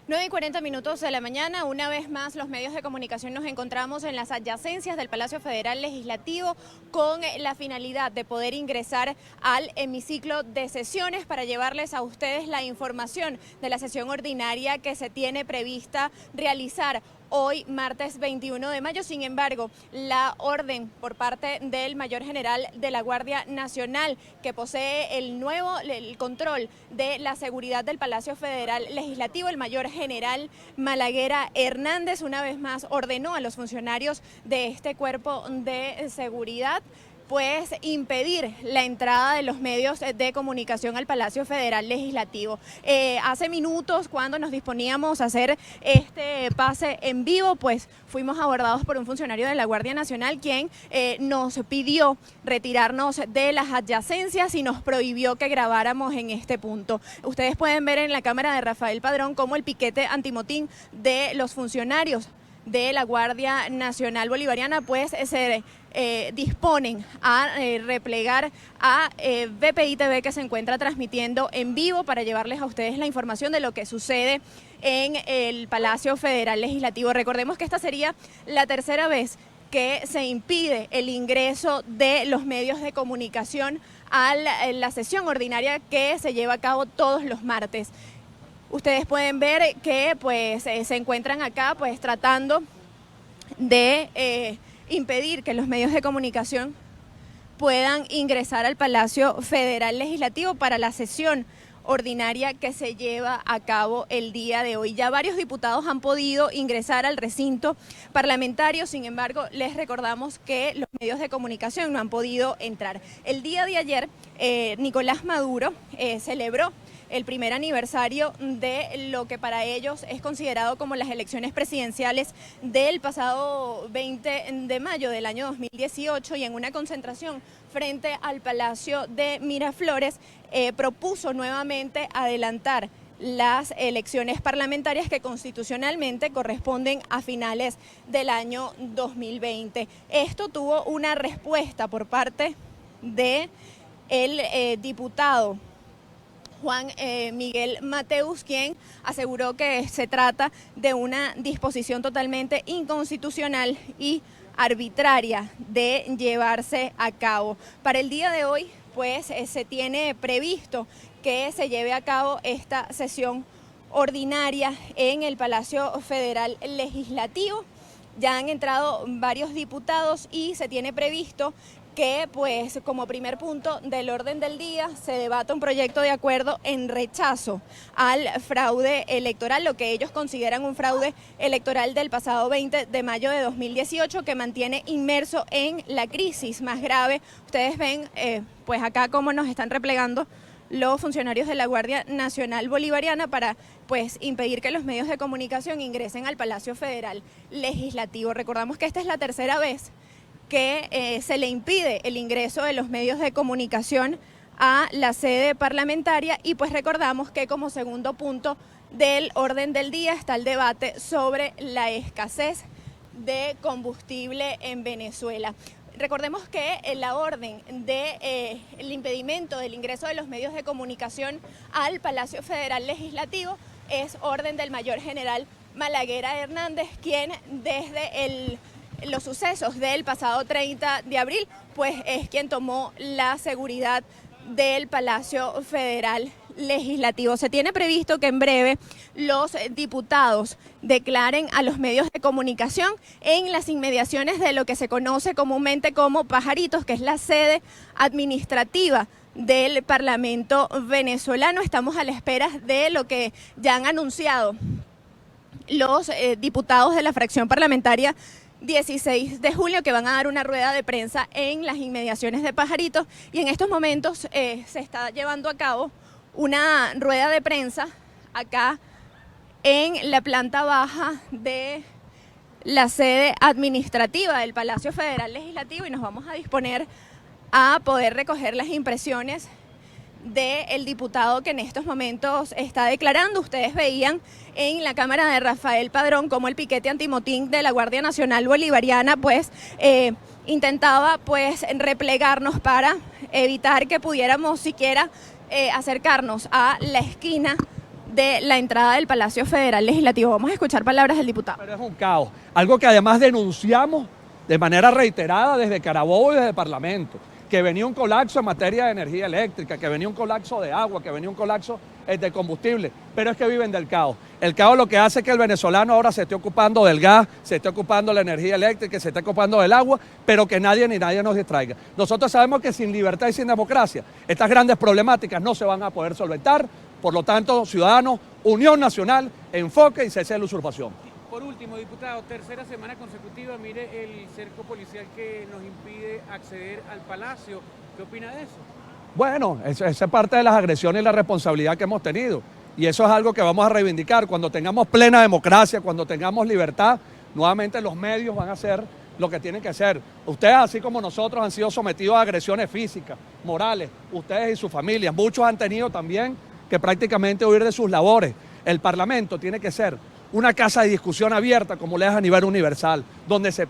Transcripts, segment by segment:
9:40 de la mañana, una vez más los medios de comunicación nos encontramos en las adyacencias del Palacio Federal Legislativo con la finalidad de poder ingresar al hemiciclo de sesiones para llevarles a ustedes la información de la sesión ordinaria que se tiene prevista realizar hoy, martes 21 de mayo. Sin embargo, la orden por parte del Mayor General de la Guardia Nacional, que posee el control de la seguridad del Palacio Federal Legislativo, el Mayor General Malaguera Hernández, una vez más ordenó a los funcionarios de este cuerpo de seguridad pues impedir la entrada de los medios de comunicación al Palacio Federal Legislativo. Hace minutos, cuando nos disponíamos a hacer este pase en vivo, pues fuimos abordados por un funcionario de la Guardia Nacional, quien nos pidió retirarnos de las adyacencias y nos prohibió que grabáramos en este punto. Ustedes pueden ver en la cámara de Rafael Padrón cómo el piquete antimotín de los funcionarios de la Guardia Nacional Bolivariana pues se disponen a replegar a BPI TV, que se encuentra transmitiendo en vivo para llevarles a ustedes la información de lo que sucede en el Palacio Federal Legislativo. Recordemos que esta sería la tercera vez que se impide el ingreso de los medios de comunicación a la sesión ordinaria que se lleva a cabo todos los martes. Ustedes pueden ver que pues se encuentran acá pues tratando de impedir que los medios de comunicación puedan ingresar al Palacio Federal Legislativo para la sesión ordinaria que se lleva a cabo el día de hoy. Ya varios diputados han podido ingresar al recinto parlamentario, sin embargo, les recordamos que los medios de comunicación no han podido entrar. El día de ayer, Nicolás Maduro celebró el primer aniversario de lo que para ellos es considerado como las elecciones presidenciales del pasado 20 de mayo del año 2018, y en una concentración frente al Palacio de Miraflores propuso nuevamente adelantar las elecciones parlamentarias que constitucionalmente corresponden a finales del año 2020. Esto tuvo una respuesta por parte del diputado Juan Miguel Mateus, quien aseguró que se trata de una disposición totalmente inconstitucional y arbitraria de llevarse a cabo. Para el día de hoy, pues se tiene previsto que se lleve a cabo esta sesión ordinaria en el Palacio Federal Legislativo. Ya han entrado varios diputados y se tiene previsto que pues como primer punto del orden del día se debata un proyecto de acuerdo en rechazo al fraude electoral, lo que ellos consideran un fraude electoral del pasado 20 de mayo de 2018 que mantiene inmerso en la crisis más grave. Ustedes ven pues acá cómo nos están replegando los funcionarios de la Guardia Nacional Bolivariana para pues impedir que los medios de comunicación ingresen al Palacio Federal Legislativo. Recordamos que esta es la tercera vez que se le impide el ingreso de los medios de comunicación a la sede parlamentaria, y pues recordamos que como segundo punto del orden del día está el debate sobre la escasez de combustible en Venezuela. Recordemos que la orden del impedimento del ingreso de los medios de comunicación al Palacio Federal Legislativo es orden del Mayor General Malaguera Hernández, quien desde los sucesos del pasado 30 de abril, pues es quien tomó la seguridad del Palacio Federal Legislativo. Se tiene previsto que en breve los diputados declaren a los medios de comunicación en las inmediaciones de lo que se conoce comúnmente como Pajaritos, que es la sede administrativa del Parlamento venezolano. Estamos a la espera de lo que ya han anunciado los diputados de la fracción parlamentaria 16 de julio, que van a dar una rueda de prensa en las inmediaciones de Pajaritos, y en estos momentos se está llevando a cabo una rueda de prensa acá en la planta baja de la sede administrativa del Palacio Federal Legislativo, y nos vamos a disponer a poder recoger las impresiones del diputado que en estos momentos está declarando. Ustedes veían en la cámara de Rafael Padrón cómo el piquete antimotín de la Guardia Nacional Bolivariana pues intentaba pues replegarnos para evitar que pudiéramos siquiera acercarnos a la esquina de la entrada del Palacio Federal Legislativo. Vamos a escuchar palabras del diputado. Pero es un caos, algo que además denunciamos de manera reiterada desde Carabobo y desde el Parlamento, que venía un colapso en materia de energía eléctrica, que venía un colapso de agua, que venía un colapso de combustible, pero es que viven del caos. El caos lo que hace es que el venezolano ahora se esté ocupando del gas, se esté ocupando de la energía eléctrica, se esté ocupando del agua, pero que nadie ni nadie nos distraiga. Nosotros sabemos que sin libertad y sin democracia, estas grandes problemáticas no se van a poder solventar. Por lo tanto, ciudadanos, unión nacional, enfoque y cese de la usurpación. Por último, diputado, tercera semana consecutiva, mire el cerco policial que nos impide acceder al Palacio. ¿Qué opina de eso? Bueno, esa es parte de las agresiones y la responsabilidad que hemos tenido. Y eso es algo que vamos a reivindicar. Cuando tengamos plena democracia, cuando tengamos libertad, nuevamente los medios van a hacer lo que tienen que hacer. Ustedes, así como nosotros, han sido sometidos a agresiones físicas, morales, ustedes y sus familias. Muchos han tenido también que prácticamente huir de sus labores. El Parlamento tiene que ser una casa de discusión abierta, como le es a nivel universal, donde se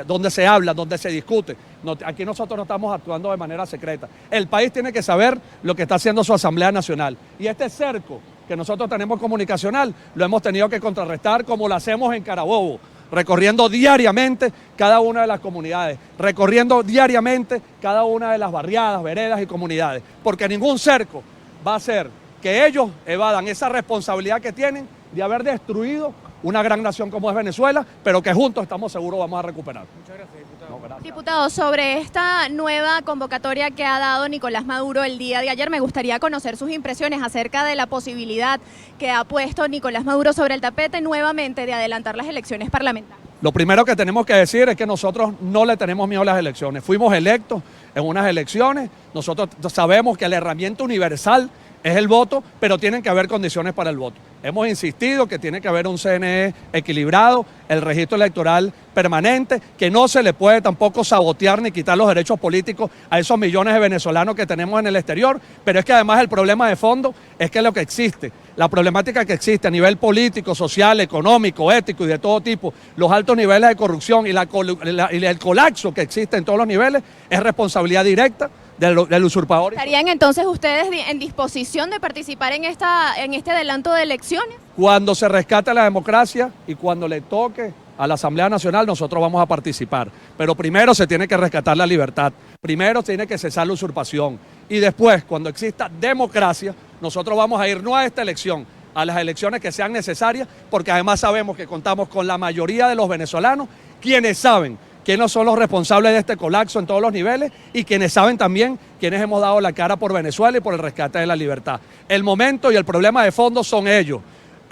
donde se habla, donde se discute. No, aquí nosotros no estamos actuando de manera secreta. El país tiene que saber lo que está haciendo su Asamblea Nacional. Y este cerco que nosotros tenemos comunicacional, lo hemos tenido que contrarrestar como lo hacemos en Carabobo, recorriendo diariamente cada una de las comunidades, recorriendo diariamente cada una de las barriadas, veredas y comunidades, porque ningún cerco va a hacer que ellos evadan esa responsabilidad que tienen de haber destruido una gran nación como es Venezuela, pero que juntos estamos seguros vamos a recuperar. Muchas gracias, diputado. No, gracias. Diputado, sobre esta nueva convocatoria que ha dado Nicolás Maduro el día de ayer, me gustaría conocer sus impresiones acerca de la posibilidad que ha puesto Nicolás Maduro sobre el tapete nuevamente de adelantar las elecciones parlamentarias. Lo primero que tenemos que decir es que nosotros no le tenemos miedo a las elecciones. Fuimos electos en unas elecciones, nosotros sabemos que la herramienta universal es el voto, pero tienen que haber condiciones para el voto. Hemos insistido que tiene que haber un CNE equilibrado, el registro electoral permanente, que no se le puede tampoco sabotear ni quitar los derechos políticos a esos millones de venezolanos que tenemos en el exterior, pero es que además el problema de fondo es que lo que existe, la problemática que existe a nivel político, social, económico, ético y de todo tipo, los altos niveles de corrupción y el colapso que existe en todos los niveles, es responsabilidad directa del usurpador. ¿Estarían entonces ustedes en disposición de participar en este adelanto de elecciones? Cuando se rescate la democracia y cuando le toque a la Asamblea Nacional, nosotros vamos a participar. Pero primero se tiene que rescatar la libertad, primero tiene que cesar la usurpación y después, cuando exista democracia, nosotros vamos a ir no a esta elección, a las elecciones que sean necesarias, porque además sabemos que contamos con la mayoría de los venezolanos, quienes saben quiénes son los responsables de este colapso en todos los niveles y quienes saben también quiénes hemos dado la cara por Venezuela y por el rescate de la libertad. El momento y el problema de fondo son ellos.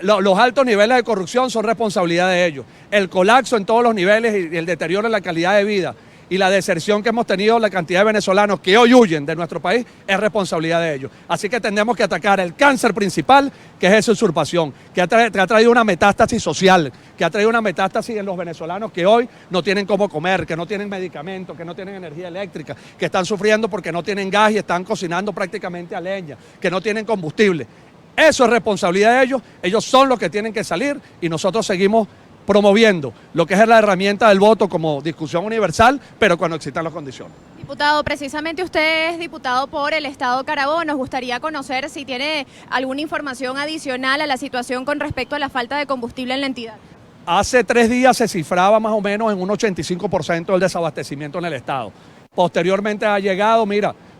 Los altos niveles de corrupción son responsabilidad de ellos. El colapso en todos los niveles y el deterioro en la calidad de vida y la deserción que hemos tenido, la cantidad de venezolanos que hoy huyen de nuestro país, es responsabilidad de ellos. Así que tenemos que atacar el cáncer principal, que es esa usurpación, que ha traído una metástasis social, que ha traído una metástasis en los venezolanos que hoy no tienen cómo comer, que no tienen medicamentos, que no tienen energía eléctrica, que están sufriendo porque no tienen gas y están cocinando prácticamente a leña, que no tienen combustible. Eso es responsabilidad de ellos son los que tienen que salir y nosotros seguimos promoviendo lo que es la herramienta del voto como discusión universal, pero cuando existan las condiciones. Diputado, precisamente usted es diputado por el Estado Carabobo. Nos gustaría conocer si tiene alguna información adicional a la situación con respecto a la falta de combustible en la entidad. Hace 3 días se cifraba más o menos en un 85% del desabastecimiento en el Estado. Posteriormente ha llegado,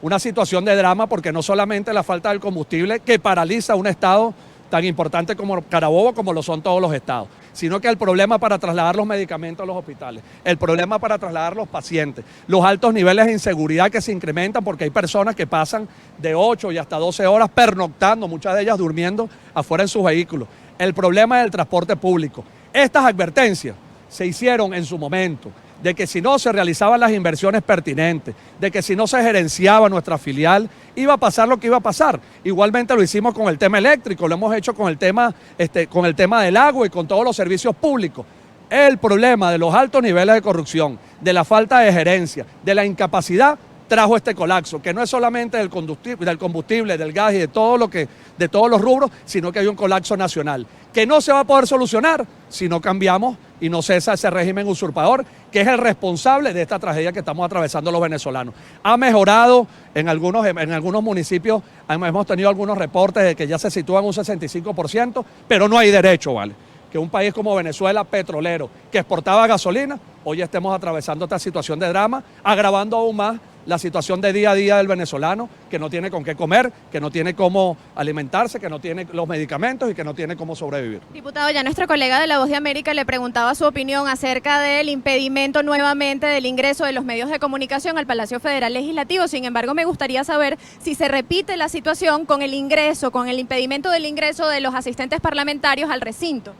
una situación de drama porque no solamente la falta del combustible que paraliza un Estado tan importante como Carabobo, como lo son todos los estados, sino que el problema para trasladar los medicamentos a los hospitales, el problema para trasladar los pacientes, los altos niveles de inseguridad que se incrementan porque hay personas que pasan de 8 y hasta 12 horas pernoctando, muchas de ellas durmiendo afuera en sus vehículos, el problema del transporte público. Estas advertencias se hicieron en su momento, de que si no se realizaban las inversiones pertinentes, de que si no se gerenciaba nuestra filial, iba a pasar lo que iba a pasar. Igualmente lo hicimos con el tema eléctrico, lo hemos hecho con el tema del agua y con todos los servicios públicos. El problema de los altos niveles de corrupción, de la falta de gerencia, de la incapacidad, trajo este colapso, que no es solamente del combustible, del gas y de todos los rubros, sino que hay un colapso nacional, que no se va a poder solucionar si no cambiamos y no cesa ese régimen usurpador, que es el responsable de esta tragedia que estamos atravesando los venezolanos. Ha mejorado en algunos municipios, hemos tenido algunos reportes de que ya se sitúan un 65%, pero no hay derecho, ¿vale? Que un país como Venezuela, petrolero, que exportaba gasolina, hoy estemos atravesando esta situación de drama, agravando aún más la situación de día a día del venezolano, que no tiene con qué comer, que no tiene cómo alimentarse, que no tiene los medicamentos y que no tiene cómo sobrevivir. Diputado, ya nuestro colega de La Voz de América le preguntaba su opinión acerca del impedimento nuevamente del ingreso de los medios de comunicación al Palacio Federal Legislativo. Sin embargo, me gustaría saber si se repite la situación con el ingreso, con el impedimento del ingreso de los asistentes parlamentarios al recinto.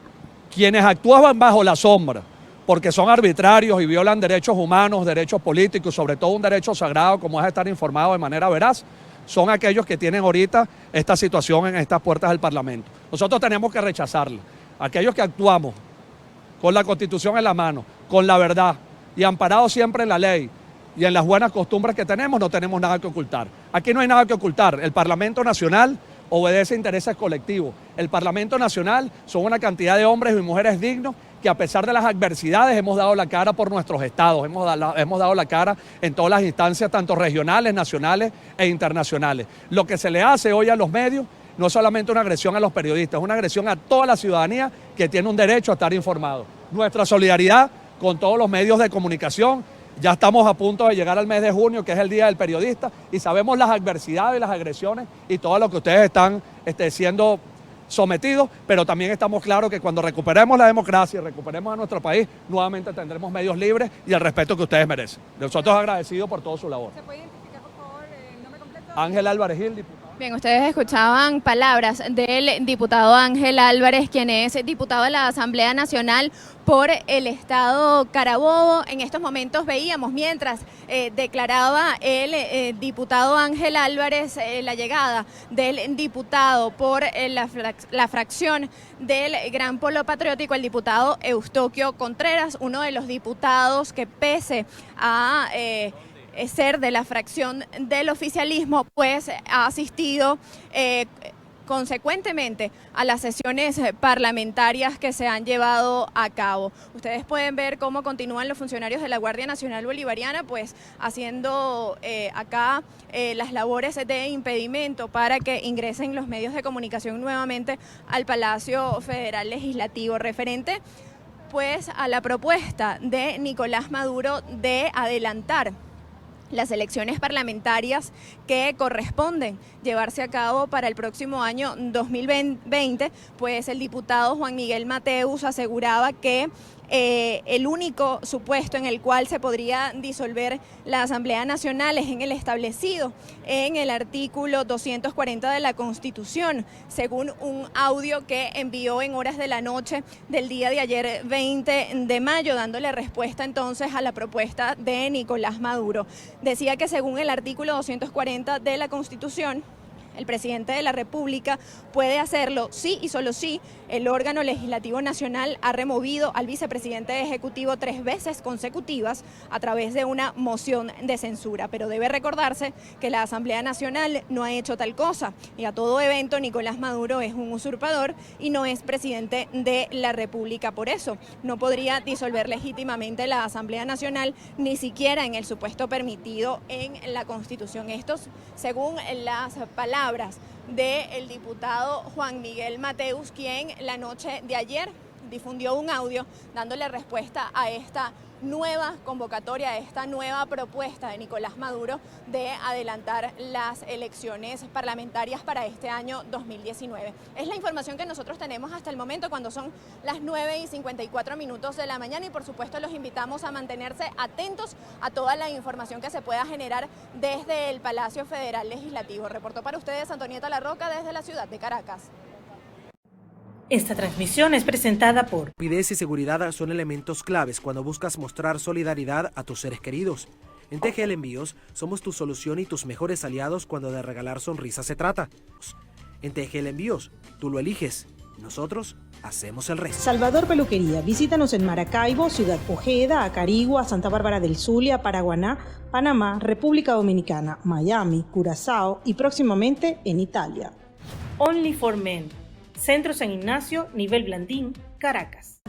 Quienes actuaban bajo la sombra, porque son arbitrarios y violan derechos humanos, derechos políticos, sobre todo un derecho sagrado como es estar informado de manera veraz, son aquellos que tienen ahorita esta situación en estas puertas del Parlamento. Nosotros tenemos que rechazarla. Aquellos que actuamos con la Constitución en la mano, con la verdad y amparados siempre en la ley y en las buenas costumbres que tenemos, no tenemos nada que ocultar. Aquí no hay nada que ocultar. El Parlamento Nacional obedece a intereses colectivos. El Parlamento Nacional son una cantidad de hombres y mujeres dignos que a pesar de las adversidades hemos dado la cara por nuestros estados, hemos dado la cara en todas las instancias, tanto regionales, nacionales e internacionales. Lo que se le hace hoy a los medios no es solamente una agresión a los periodistas, es una agresión a toda la ciudadanía que tiene un derecho a estar informado. Nuestra solidaridad con todos los medios de comunicación. Ya estamos a punto de llegar al mes de junio, que es el Día del Periodista, y sabemos las adversidades, las agresiones y todo lo que ustedes están siendo sometidos, pero también estamos claros que cuando recuperemos la democracia y recuperemos a nuestro país, nuevamente tendremos medios libres y el respeto que ustedes merecen. Nosotros agradecidos por toda su labor. ¿Se puede identificar, por favor, el nombre completo? Ángel Álvarez Gil, diputado. Bien, ustedes escuchaban palabras del diputado Ángel Álvarez, quien es diputado de la Asamblea Nacional por el estado Carabobo. En estos momentos veíamos, mientras declaraba el diputado Ángel Álvarez la llegada del diputado por la fracción del Gran Polo Patriótico, el diputado Eustoquio Contreras, uno de los diputados que pese a ser de la fracción del oficialismo, pues ha asistido consecuentemente a las sesiones parlamentarias que se han llevado a cabo. Ustedes pueden ver cómo continúan los funcionarios de la Guardia Nacional Bolivariana, pues haciendo acá las labores de impedimento para que ingresen los medios de comunicación nuevamente al Palacio Federal Legislativo, referente pues a la propuesta de Nicolás Maduro de adelantar las elecciones parlamentarias que corresponden llevarse a cabo para el próximo año 2020, pues el diputado Juan Miguel Mateus aseguraba que el único supuesto en el cual se podría disolver la Asamblea Nacional es en el establecido en el artículo 240 de la Constitución, según un audio que envió en horas de la noche del día de ayer 20 de mayo, dándole respuesta entonces a la propuesta de Nicolás Maduro. Decía que según el artículo 240 de la Constitución, el presidente de la República puede hacerlo sí y solo si el órgano legislativo nacional ha removido al vicepresidente ejecutivo 3 veces consecutivas a través de una moción de censura. Pero debe recordarse que la Asamblea Nacional no ha hecho tal cosa y a todo evento Nicolás Maduro es un usurpador y no es presidente de la República. Por eso no podría disolver legítimamente la Asamblea Nacional, ni siquiera en el supuesto permitido en la Constitución. Estos, según las palabras del diputado Juan Miguel Mateus, quien la noche de ayer difundió un audio dándole respuesta a esta nueva convocatoria, a esta nueva propuesta de Nicolás Maduro de adelantar las elecciones parlamentarias para este año 2019. Es la información que nosotros tenemos hasta el momento, cuando son las 9:54 de la mañana, y por supuesto los invitamos a mantenerse atentos a toda la información que se pueda generar desde el Palacio Federal Legislativo. Reportó para ustedes Antonieta Larroca desde la ciudad de Caracas. Esta transmisión es presentada por Rapidez y seguridad son elementos claves cuando buscas mostrar solidaridad a tus seres queridos. En TGL Envíos somos tu solución y tus mejores aliados cuando de regalar sonrisas se trata. En TGL Envíos, tú lo eliges, nosotros hacemos el resto. Salvador Peluquería, visítanos en Maracaibo, Ciudad Ojeda, Acarigua, Santa Bárbara del Zulia, Paraguaná, Panamá, República Dominicana, Miami, Curazao y próximamente en Italia. Only for Men, Centro San Ignacio, Nivel Blandín, Caracas.